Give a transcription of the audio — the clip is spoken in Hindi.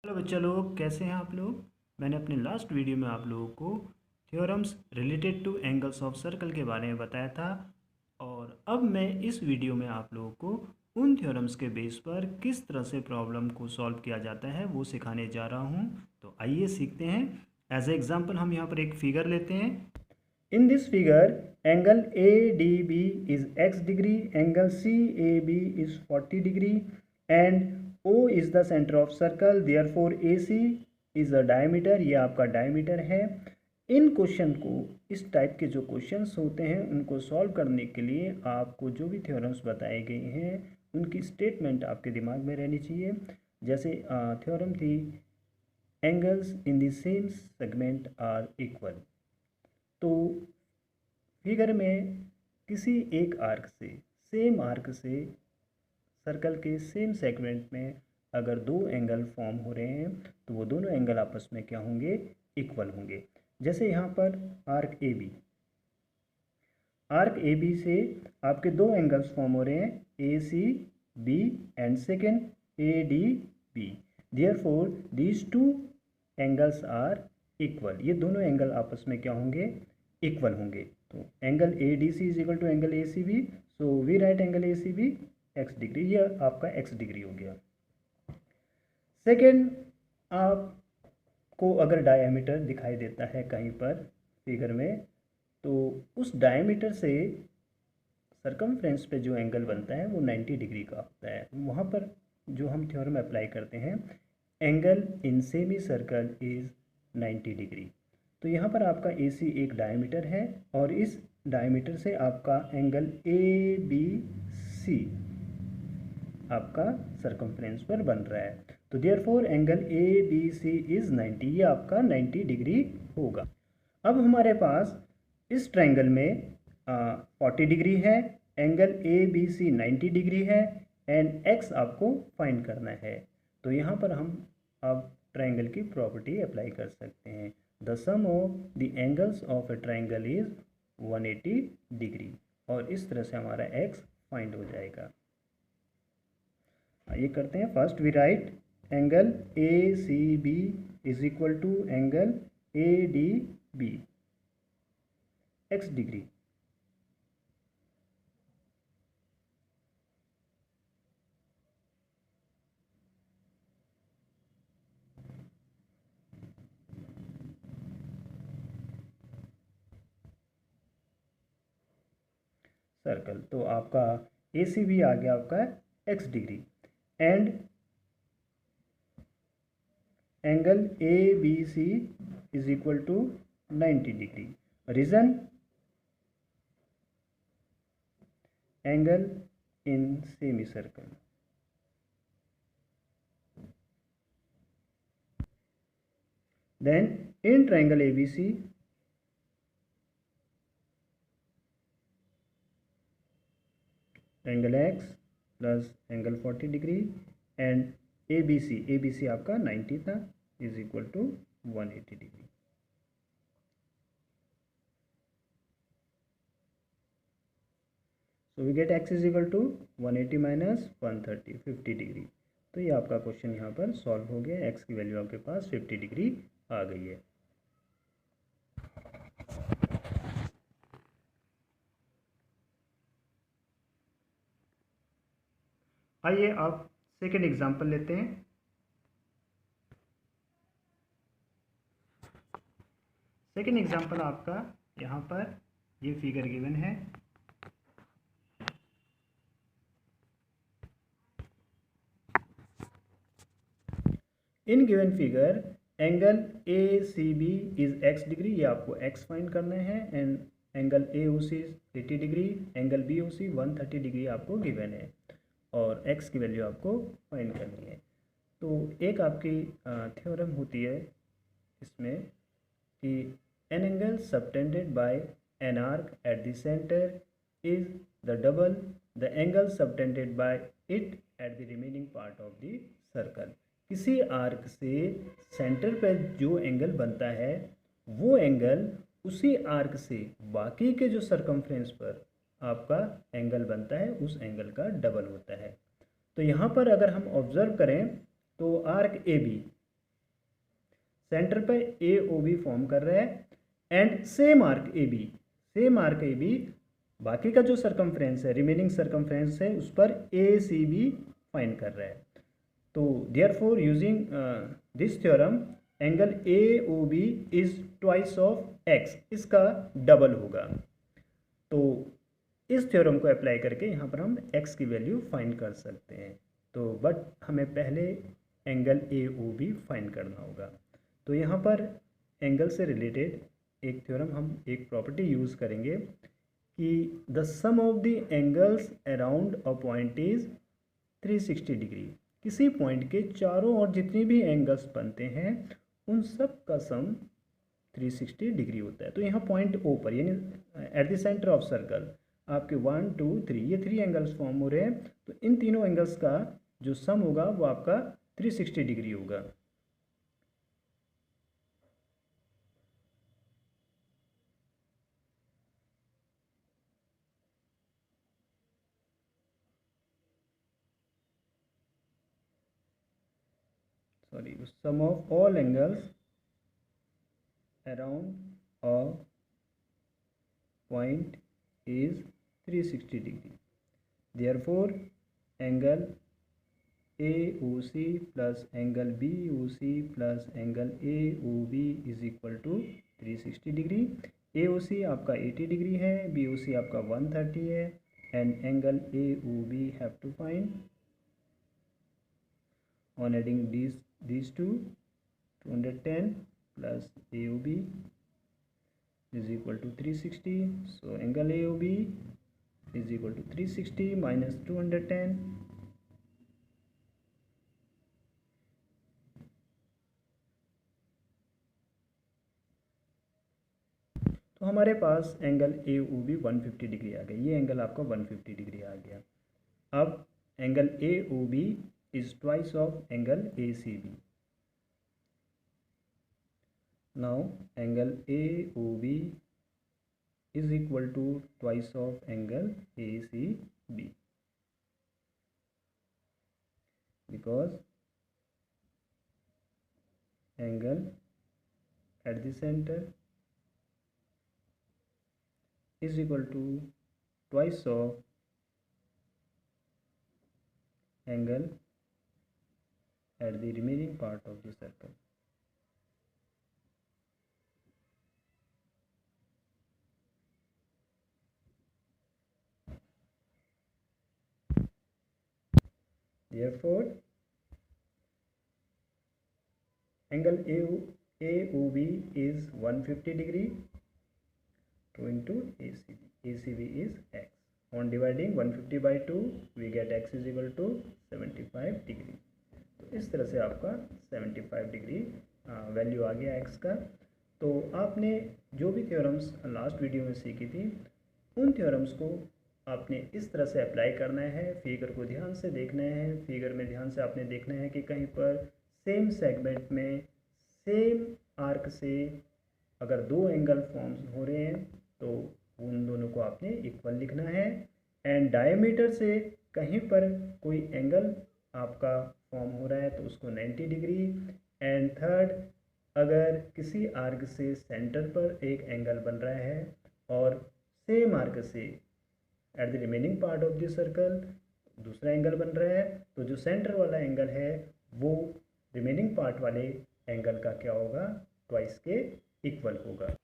हेलो बच्चा लोग, कैसे हैं आप लोग। मैंने अपने लास्ट वीडियो में आप लोगों को theorems related two angles of circle के बारे में बताया था। और अब मैं इस वीडियो में आप लोगों को उन थ्योरम्स के बेस पर किस तरह से प्रॉब्लम को सॉल्व किया जाता है वो सिखाने जा रहा हूँ। तो आइए सीखते हैं। एज ए एग्जाम्पल हम यहाँ पर एक फिगर लेते हैं। In this figure angle A D B is x degree, angle C A B is 40 degree and O is the centre of circle, therefore AC is a diameter. ये आपका डायमीटर है। इन क्वेश्चन को, इस टाइप के जो क्वेश्चंस होते हैं उनको सॉल्व करने के लिए आपको जो भी थ्योरम्स बताए गए हैं उनकी स्टेटमेंट आपके दिमाग में रहनी चाहिए। जैसे थ्योरम थी angles in the same segment are equal. तो फिगर में किसी एक आर्क से, सेम आर्क से सर्कल के सेम सेगमेंट में अगर दो एंगल फॉर्म हो रहे हैं तो वो दोनों एंगल आपस में क्या होंगे, इक्वल होंगे। जैसे यहाँ पर आर्क ए बी से आपके दो एंगल्स फॉर्म हो रहे हैं, A C B and second A D B. Therefore these two angles are equal. ये दोनों एंगल आपस में क्या होंगे, इक्वल होंगे। तो angle A D C is equal to angle A C B. So we write angle A C B X degree. यह आपका एक्स डिग्री हो गया। सेकेंड, आपको अगर डायमीटर दिखाई देता है कहीं पर फिगर में, तो उस डायमीटर से सरकमफ्रेंस पे जो एंगल बनता है वो 90 डिग्री का होता है। वहाँ पर जो हम थ्योरम अप्लाई करते हैं, angle in semi circle is 90 degree. तो यहाँ पर आपका ए सी एक डायमीटर है और इस डायमीटर से आपका एंगल ए बी सी आपका सरकमफ्रेंस पर बन रहा है। तो therefore angle A B C is 90। ये आपका 90 डिग्री होगा। अब हमारे पास इस ट्रायंगल में 40 डिग्री है, angle A B C 90 degree है एंड एक्स आपको फाइंड करना है। तो यहाँ पर हम अब ट्रायंगल की प्रॉपर्टी अप्लाई कर सकते हैं। The sum of the angles of a triangle is 180 degree. और इस तरह से हमारा एक्स फाइंड हो जाएगा। ये करते हैं। First we write angle A C B is equal to angle A D B X degree. Circle तो आपका ए सी बी आ गया आपका X degree and angle A B C is equal to 90 degree. Reason angle in semicircle. Then in triangle A B C angle X plus angle 40 degree and A B C आपका 90 था is equal to 180 degree. So we get X is equal to 180 minus 130, 50 degree. तो ये आपका क्वेश्चन यहाँ पर सॉल्व हो गया। एक्स की वैल्यू आपके पास 50 डिग्री आ गई है। आइए आप सेकेंड एग्जाम्पल लेते हैं। सेकेंड एग्जाम्पल आपका यहाँ पर ये फिगर गिवन है। In given figure angle A C B is X degree. ये आपको एक्स फाइंड करना है and angle A O C 80 degree, angle B O C 130 degree आपको गिवन है और एक्स की वैल्यू आपको फाइंड करनी है। तो एक आपकी थ्योरम होती है इसमें कि an angle subtended bye an arc at the centre is the double the angle subtended bye it at the remaining part of the circle. किसी आर्क से सेंटर पर जो एंगल बनता है वो एंगल उसी आर्क से बाकी के जो सरकमफ्रेंस पर आपका एंगल बनता है उस एंगल का डबल होता है। तो यहाँ पर अगर हम ऑब्जर्व करें तो आर्क ए बी सेंटर पे ए ओ बी फॉर्म कर रहा है and same arc A B बाकी का जो सरकमफ्रेंस है, रिमेनिंग सरकमफ्रेंस है, उस पर ए सी बी फाइंड कर रहा है। तो therefore using this theorem angle A O B is twice of X, इसका डबल होगा। तो इस थ्योरम को अप्लाई करके यहाँ पर हम x की वैल्यू फाइंड कर सकते हैं। तो बट हमें पहले angle A O B find करना होगा। तो यहाँ पर एंगल से रिलेटेड एक थ्योरम, हम एक प्रॉपर्टी यूज़ करेंगे कि the sum of the angles around a point is 360 degree. किसी पॉइंट के चारों ओर जितनी भी एंगल्स बनते हैं उन सब का सम 360 डिग्री होता है। तो यहाँ पॉइंट ओ पर यानी at the centre of circle आपके 1 2 3 ये 3 एंगल्स फॉर्म हो रहे हैं। तो इन तीनों एंगल्स का जो सम होगा वो आपका 360 डिग्री होगा। Sorry, sum of all angles around a point is 360 degree. Therefore angle A O C plus angle B O C plus angle A O B is equal to 360 degree. A O C आपका 80 डिग्री है, बी ओ सी आपका 130 है and angle A O B have to find on adding these two 210 plus AOB is equal to 360. So angle AOB is equal to 360 minus 210. तो हमारे पास एंगल AOB 150 डिग्री आ गया। ये एंगल आपका 150 डिग्री आ गया। अब angle AOB is twice of angle ACB. Now angle AOB is equal to twice of angle ACB because angle at the center is equal to twice of angle at the remaining part of the circle. Therefore, angle AOB is 150 degree 2 into ACB. ACB is x. On dividing 150 by 2, we get x is equal to 75 degree. तो इस तरह से आपका 75 डिग्री वैल्यू आ गया x का। तो आपने जो भी थ्योरम्स लास्ट वीडियो में सीखी थी उन थ्योरम्स को आपने इस तरह से अप्लाई करना है। फिगर को ध्यान से देखना है। फिगर में ध्यान से आपने देखना है कि कहीं पर सेम सेगमेंट में सेम आर्क से अगर दो एंगल फॉर्म्स हो रहे हैं तो उन दोनों को आपने इक्वल लिखना है। एंड डायमीटर से कहीं पर कोई एंगल आपका फॉर्म हो रहा है तो उसको 90 डिग्री। एंड थर्ड, अगर किसी आर्क से सेंटर पर एक एंगल बन रहा है और सेम आर्क से at the remaining part of the circle दूसरा एंगल बन रहा है तो जो सेंटर वाला एंगल है वो रिमेनिंग पार्ट वाले एंगल का क्या होगा, ट्वाइस के इक्वल होगा।